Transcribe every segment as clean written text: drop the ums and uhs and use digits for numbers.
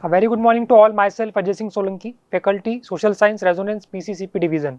A very good morning to all. Myself Ajay Singh Solanki, faculty social science Resonance PCCP division.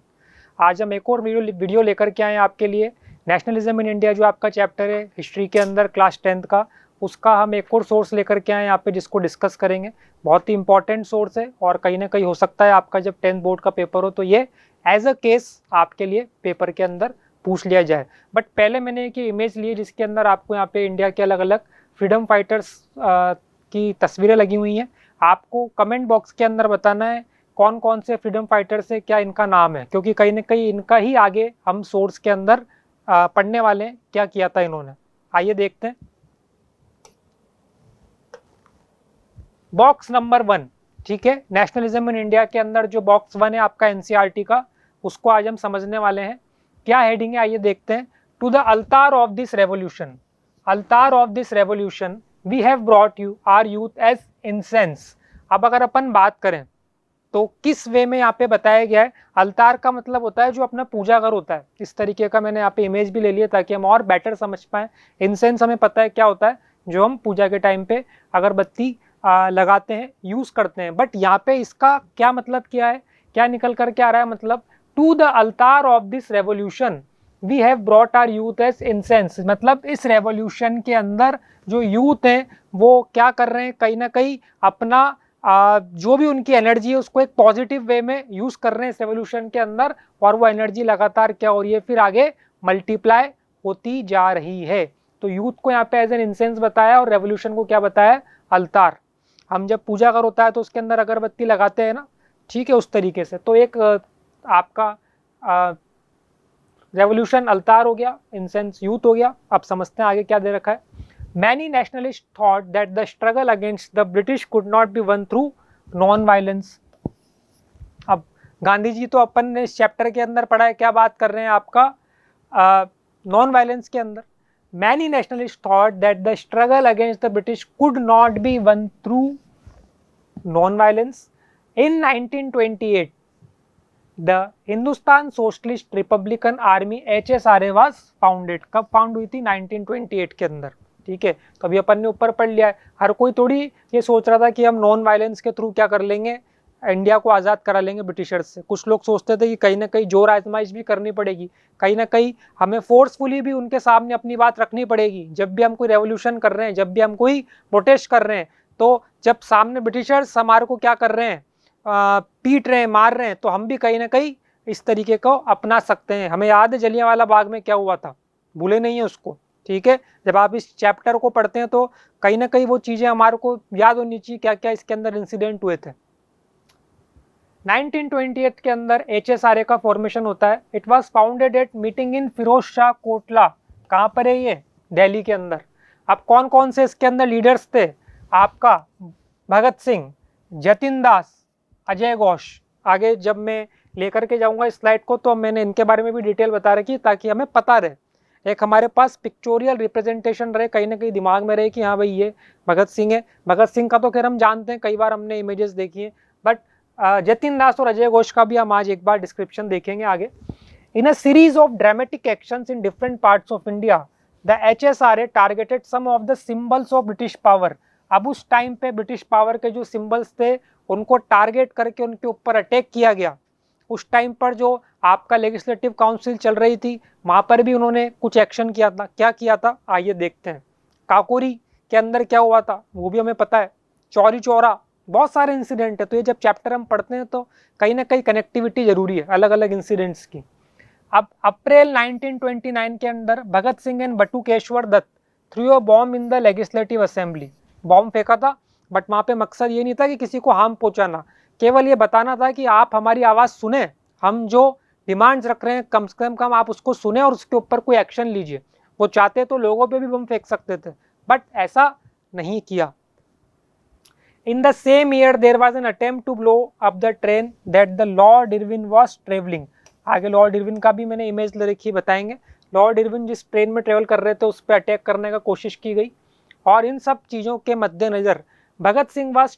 आज हम एक और video लेकर के आए हैं आपके लिए। नेशनलिज्म इन इंडिया जो आपका चैप्टर है हिस्ट्री के अंदर क्लास 10th का, उसका हम एक और सोर्स लेकर के आए हैं यहाँ पे, जिसको डिस्कस करेंगे। बहुत ही इंपॉर्टेंट सोर्स है और कहीं ना कहीं हो सकता है आपका जब 10th बोर्ड का पेपर हो तो ये एज अ केस आपके लिए पेपर के अंदर पूछ लिया जाए। बट पहले मैंने एक इमेज ली है जिसके अंदर आपको यहाँ पे इंडिया के अलग अलग फ्रीडम फाइटर्स की तस्वीरें लगी हुई हैं। आपको कमेंट बॉक्स के अंदर बताना है कौन कौन से फ्रीडम फाइटर से क्या इनका नाम है, क्योंकि कहीं ना कहीं इनका ही आगे हम सोर्स के अंदर पढ़ने वाले हैं क्या किया था इन्होंने। आइए देखते हैं। बॉक्स नंबर 1, ठीक है, नेशनलिज्म इन इंडिया के अंदर जो बॉक्स 1 है आपका एनसीईआरटी का, उसको आज हम समझने वाले हैं। क्या हेडिंग है आइए देखते हैं। To the altar of this revolution, altar of this revolution we have brought you our youth as incense. अब अगर अपन बात करें तो किस वे में यहाँ पे बताया गया है। अल्तार का मतलब होता है जो अपना पूजा घर होता है। इस तरीके का मैंने यहाँ पे इमेज भी ले लिया ताकि हम और बेटर समझ पाएं। इंसेंस हमें पता है क्या होता है, जो हम पूजा के टाइम पे अगरबत्ती लगाते हैं, यूज करते हैं। बट यहाँ पे इसका क्या मतलब क्या है, क्या निकल कर के आ रहा है, मतलब to the altar of this revolution we have brought our youth as incense. मतलब इस रेवोल्यूशन के अंदर जो यूथ हैं वो क्या कर रहे हैं, कहीं ना कहीं अपना जो भी उनकी एनर्जी है उसको एक पॉजिटिव वे में यूज कर रहे हैं इस रेवोल्यूशन के अंदर, और वो एनर्जी लगातार क्या हो रही है, फिर आगे मल्टीप्लाई होती जा रही है। तो यूथ को यहाँ पे एज एन इंसेंस बताया और रेवोल्यूशन को क्या बताया, अल्तार। हम जब पूजा कर होता है तो उसके अंदर अगरबत्ती लगाते हैं ना, ठीक है, उस तरीके से। तो एक आपका रेवोल्यूशन अल्तार हो गया, इंसेंस यूथ हो गया। अब समझते हैं आगे क्या दे रखा है। Many nationalists thought that the struggle against the British could not be won through non-violence। अब गांधी जी तो अपन ने इस चैप्टर के अंदर पढ़ा है, क्या बात कर रहे हैं आपका नॉन वायलेंस के अंदर। Many nationalists thought that the struggle against the British could not be won through non-violence। In 1928 the Hindustan Socialist Republican Army HSRA was founded। कब फाउंड हुई थी, 1928 के अंदर, ठीक है। तो अभी अपन ने ऊपर पढ़ लिया है। हर कोई थोड़ी ये सोच रहा था कि हम नॉन वायलेंस के थ्रू क्या कर लेंगे, इंडिया को आज़ाद करा लेंगे ब्रिटिशर्स से। कुछ लोग सोचते थे कि कहीं ना कहीं जोर आजमाइश भी करनी पड़ेगी, कहीं ना कहीं हमें फोर्सफुली भी उनके सामने अपनी बात रखनी पड़ेगी। जब भी हम कोई रेवोल्यूशन कर रहे हैं, जब भी हम कोई प्रोटेस्ट कर रहे हैं, तो जब सामने ब्रिटिशर्स हमारे को क्या कर रहे हैं, पीट रहे हैं, मार रहे हैं, तो हम भी कहीं ना कहीं इस तरीके को अपना सकते हैं। हमें याद है जलियांवाला बाग में क्या हुआ था, भूले नहीं है उसको, ठीक है। जब आप इस चैप्टर को पढ़ते हैं तो कहीं ना कहीं वो चीज़ें हमारे को याद होनी चाहिए, क्या क्या इसके अंदर इंसिडेंट हुए थे। 1928 के अंदर HSRA का फॉर्मेशन होता है। It was founded at meeting in Firoz Shah Kotla. कहाँ पर है ये, दिल्ली के अंदर। अब कौन कौन से इसके अंदर लीडर्स थे, आपका भगत सिंह, जतिन दास, अजय घोष। आगे जब मैं लेकर के जाऊंगा इस स्लाइड को तो मैंने इनके बारे में भी डिटेल बता रखी ताकि हमें पता रहे, एक हमारे पास पिक्चोरियल रिप्रेजेंटेशन रहे, कहीं ना कहीं दिमाग में रहे कि हाँ भाई ये भगत सिंह है। भगत सिंह का तो खैर हम जानते हैं, कई बार हमने इमेजेस देखी हैं, बट जतिन दास और अजय घोष का भी हम आज एक बार डिस्क्रिप्शन देखेंगे आगे। In a series of dramatic actions in different parts of India the HSRA targeted some of the symbols of British power. अब उस टाइम पे ब्रिटिश पावर के जो सिंबल्स थे उनको टारगेट करके उनके ऊपर अटैक किया गया। उस टाइम पर जो आपका लेजिस्लेटिव काउंसिल चल रही थी वहाँ पर भी उन्होंने कुछ एक्शन किया था। क्या किया था आइए देखते हैं। काकोरी के अंदर क्या हुआ था वो भी हमें पता है, चौरी चौरा, बहुत सारे इंसिडेंट है। तो ये जब चैप्टर हम पढ़ते हैं तो कहीं ना कहीं कनेक्टिविटी जरूरी है अलग अलग इंसिडेंट्स की। अब अप्रैल 1929 के अंदर Bhagat Singh and Batukeshwar Dutt threw a bomb in the legislative assembly. Bomb फेंका था, बट वहाँ पे मकसद ये नहीं था कि किसी को हार्म पहुँचाना, केवल ये बताना था कि आप हमारी आवाज़ सुने, हम जो डिमांड्स रख रहे हैं कम से कम आप उसको सुने और उसके ऊपर कोई एक्शन लीजिए। वो चाहते तो लोगों पे भी बम फेंक सकते थे, बट ऐसा नहीं किया। In the same year there was an attempt to blow up the train that the Lord Irwin was travelling. आगे लॉर्ड इरविन का भी मैंने इमेज ले रखी, बताएंगे। लॉर्ड इरविन जिस ट्रेन में ट्रेवल कर रहे थे उस पर अटैक करने का कोशिश की गई। और इन सब चीज़ों के मद्देनज़र Bhagat Singh was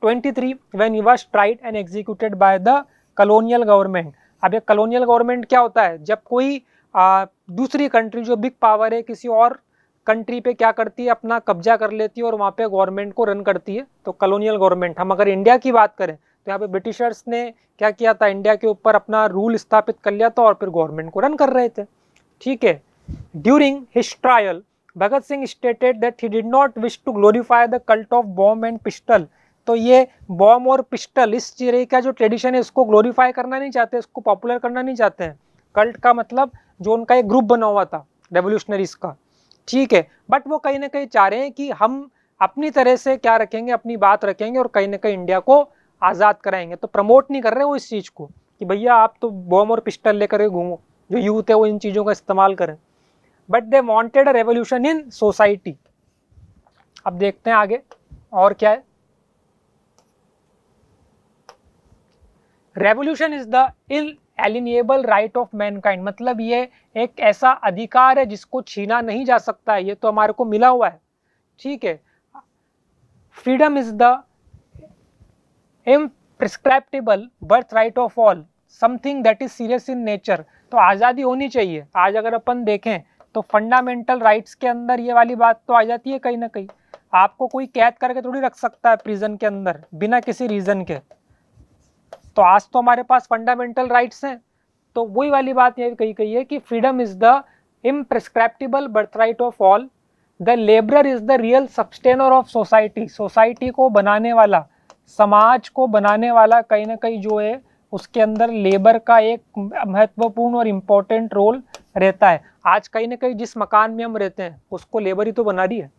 23 when he was tried and executed by the colonial government। अब ये कॉलोनियल गवर्नमेंट क्या होता है, जब कोई दूसरी कंट्री जो बिग पावर है किसी और कंट्री पे क्या करती है, अपना कब्जा कर लेती है और वहाँ पे गवर्नमेंट को रन करती है। तो कॉलोनियल गवर्नमेंट। हम अगर इंडिया की बात करें तो यहाँ पे ब्रिटिशर्स ने क्या किया था, इंडिया के ऊपर अपना रूल स्थापित कर लिया था और फिर गवर्नमेंट को रन कर रहे थे। ठीक है। During his trial Bhagat Singh stated that he did not wish to glorify the cult of bomb and pistol. तो ये बॉम्ब और पिस्टल इस चीज का जो ट्रेडिशन है इसको ग्लोरीफाई करना नहीं चाहते, इसको पॉपुलर करना नहीं चाहते हैं। कल्ट का मतलब जो उनका एक ग्रुप बना हुआ था रेवोल्यूशनरीज का। ठीक है। बट वो कहीं ना कहीं चाह रहे हैं कि हम अपनी तरह से क्या रखेंगे, अपनी बात रखेंगे और कहीं ना कहीं इंडिया को आज़ाद कराएंगे। तो प्रमोट नहीं कर रहे वो इस चीज़ को कि भैया आप तो बॉम्ब और पिस्टल लेकर घूमो, जो यूथ है वो इन चीज़ों का इस्तेमाल करें। But they wanted a revolution in society. अब देखते हैं आगे और क्या है। Revolution is the inalienable right of mankind, मतलब ये एक ऐसा अधिकार है जिसको छीना नहीं जा सकता है, ये तो हमारे को मिला हुआ है। ठीक है। Freedom is the imprescriptible birth right of all, something that is serious in nature. तो आज़ादी होनी चाहिए। आज अगर अपन देखें तो फंडामेंटल राइट्स के अंदर ये वाली बात तो आ जाती है कहीं ना कहीं। आपको कोई कैद करके थोड़ी रख सकता है प्रिजन के अंदर बिना किसी रीजन के। तो आज तो हमारे पास फंडामेंटल राइट्स हैं। तो वही वाली बात ये कही है कि freedom is the imprescriptible birth right of all, the labourer is the real sustainer of society. Society को बनाने वाला, समाज को बनाने वाला कहीं ना कहीं जो है उसके अंदर लेबर का एक महत्वपूर्ण और इम्पोर्टेंट रोल रहता है। आज कहीं ना कहीं जिस मकान में हम रहते हैं उसको लेबर ही तो बना रही है।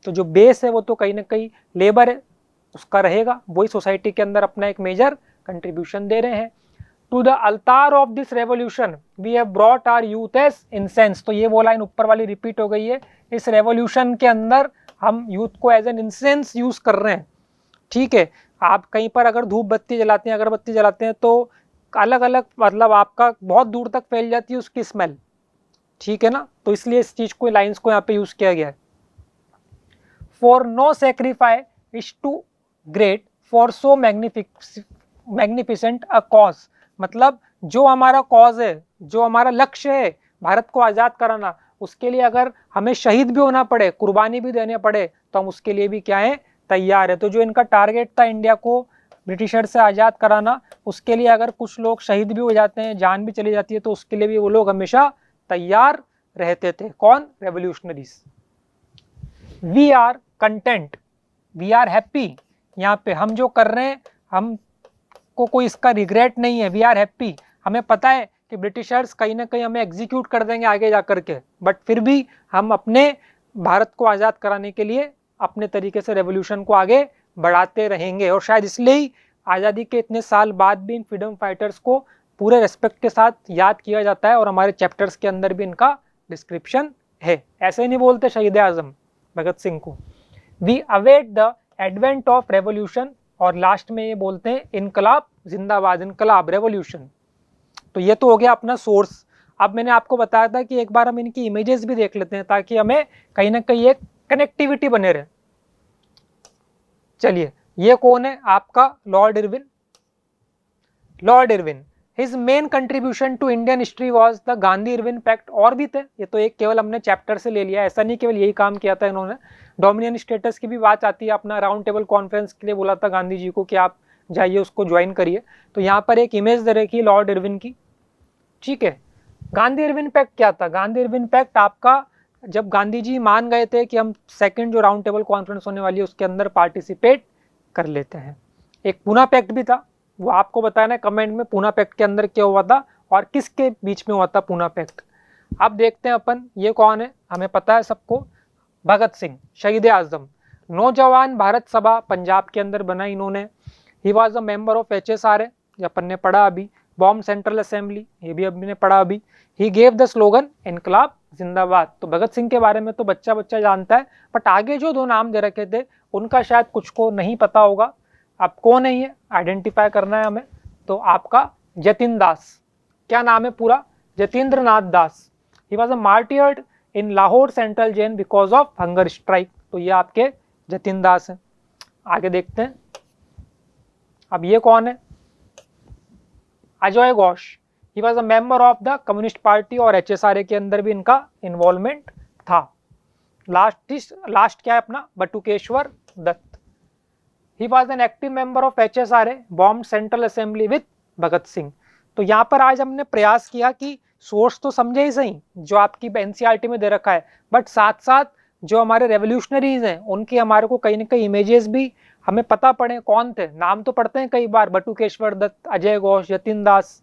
तो जो बेस है वो तो कहीं ना कहीं लेबर है, उसका रहेगा। वही सोसाइटी के अंदर अपना एक मेजर कंट्रीब्यूशन दे रहे हैं। To the altar of this revolution we have brought our youth as incense. तो ये वो लाइन ऊपर वाली रिपीट हो गई है। इस रेवोल्यूशन के अंदर हम यूथ को एज एन इंसेंस यूज कर रहे हैं। ठीक है। आप कहीं पर अगर धूप बत्ती जलाते हैं, अगरबत्ती जलाते हैं तो अलग अलग मतलब आपका बहुत दूर तक फैल जाती है उसकी स्मेल। ठीक है ना। तो इसलिए इस चीज को, लाइंस को यहाँ पे यूज किया गया है। For no sacrifice is too great for so magnificent a cause, मतलब जो हमारा कॉज है, जो हमारा लक्ष्य है भारत को आज़ाद कराना, उसके लिए अगर हमें शहीद भी होना पड़े, कुर्बानी भी देने पड़े, तो हम उसके लिए भी क्या है, तैयार है। तो जो इनका टारगेट था इंडिया को ब्रिटिशर से आज़ाद कराना, उसके लिए अगर कुछ लोग शहीद भी हो जाते हैं, जान भी चली जाती है, तो उसके लिए भी वो लोग हमेशा तैयार रहते थे। कौन? Revolutionaries. We are content, we are happy. यहाँ पे हम जो कर रहे हैं हमको कोई इसका रिग्रेट नहीं है। We are happy. हमें पता है कि ब्रिटिशर्स कहीं ना कहीं हमें एग्जीक्यूट कर देंगे आगे जा करके, बट फिर भी हम अपने भारत को आज़ाद कराने के लिए अपने तरीके से रेवोल्यूशन को आगे बढ़ाते रहेंगे। और शायद इसलिए ही आज़ादी के इतने साल बाद भी इन फ्रीडम फाइटर्स को पूरे रेस्पेक्ट के साथ याद किया जाता है और हमारे चैप्टर्स के अंदर भी इनका डिस्क्रिप्शन है। ऐसे नहीं बोलते शहीद आजम भगत सिंह को। We await the advent of revolution, और लास्ट में ये बोलते हैं इनकलाब जिंदाबाद, इनकलाब रेवोल्यूशन। तो ये तो हो गया अपना सोर्स। अब मैंने आपको बताया था कि एक बार हम इनकी इमेजेस भी देख लेते हैं ताकि हमें कहीं ना कहीं एक कनेक्टिविटी बने रहे। चलिए, ये कौन है आपका? Lord Irwin. Lord Irwin, his main contribution to Indian history was the Gandhi Irwin pact. और भी थे, ये तो एक केवल हमने चैप्टर से ले लिया, ऐसा नहीं केवल यही काम किया था इन्होंने। डोमिनियन स्टेटस की भी बात आती है, अपना राउंड टेबल कॉन्फ्रेंस के लिए बोला था गांधी जी को कि आप जाइए उसको ज्वाइन करिए। तो यहाँ पर एक इमेज दे रखी है लॉर्ड इरविन की। ठीक है। गांधी इरविन पैक्ट क्या था? गांधी इरविन पैक्ट आपका, जब गांधी जी मान गए थे कि हम सेकंड जो राउंड टेबल कॉन्फ्रेंस होने वाली है उसके अंदर पार्टिसिपेट कर लेते हैं। एक पूना पैक्ट भी था, वो आपको बताया ना कमेंट में पूना पैक्ट के अंदर क्या हुआ था और किसके बीच में हुआ था पूना पैक्ट। अब देखते हैं अपन, ये कौन है? हमें पता है सबको, भगत सिंह, शहीद आजम। नौजवान भारत सभा पंजाब के अंदर बना इन्होंने। ही was a member of HSRA, अपन ने पढ़ा अभी। बॉम्ब सेंट्रल असेंबली, ये भी हमने पढ़ा अभी। ही गेव द स्लोगन इनकलाब जिंदाबाद। तो भगत सिंह के बारे में तो बच्चा बच्चा जानता है, बट आगे जो दो नाम दे रखे थे उनका शायद कुछ को नहीं पता होगा। अब कौन है ये आइडेंटिफाई करना है हमें। तो आपका जतिन दास, क्या नाम है पूरा? Jatindra Nath Das. He was a martyred in Lahore central jail because of hunger strike. तो ये आपके जतिन दास हैं। आगे देखते हैं। अब ये कौन है? अजय घोष। ही was a member of the communist party और HSRA के अंदर भी इनका इन्वॉल्वमेंट था। लास्ट क्या है अपना, Batukeshwar Dutt. He was an active member of HSRA, bomb central assembly with Bhagat Singh. तो यहाँ पर आज हमने प्रयास किया कि सोर्स तो समझे ही सही जो आपकी NCERT में दे रखा है, बट साथ साथ जो हमारे रेवोल्यूशनरीज हैं उनके हमारे को कहीं ना कहीं इमेजेस भी हमें पता पड़े कौन थे। नाम तो पढ़ते हैं कई बार, बटुकेश्वर दत्त, अजय घोष, जतिन दास,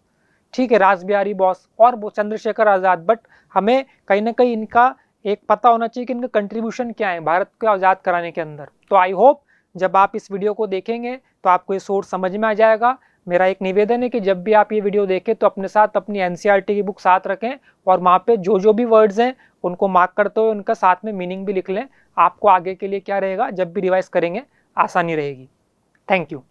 ठीक है, रासबिहारी बोस और चंद्रशेखर आज़ाद, बट हमें कहीं ना कहीं इनका एक पता होना चाहिए कि इनका कंट्रीब्यूशन क्या है भारत को आज़ाद कराने के अंदर। तो आई होप जब आप इस वीडियो को देखेंगे तो आपको ये सोर्स समझ में आ जाएगा। मेरा एक निवेदन है कि जब भी आप ये वीडियो देखें तो अपने साथ अपनी NCERT की बुक साथ रखें और वहाँ पे जो भी वर्ड्स हैं उनको मार्क करते हुए उनका साथ में मीनिंग भी लिख लें। आपको आगे के लिए क्या रहेगा, जब भी रिवाइज करेंगे आसानी रहेगी। Thank you.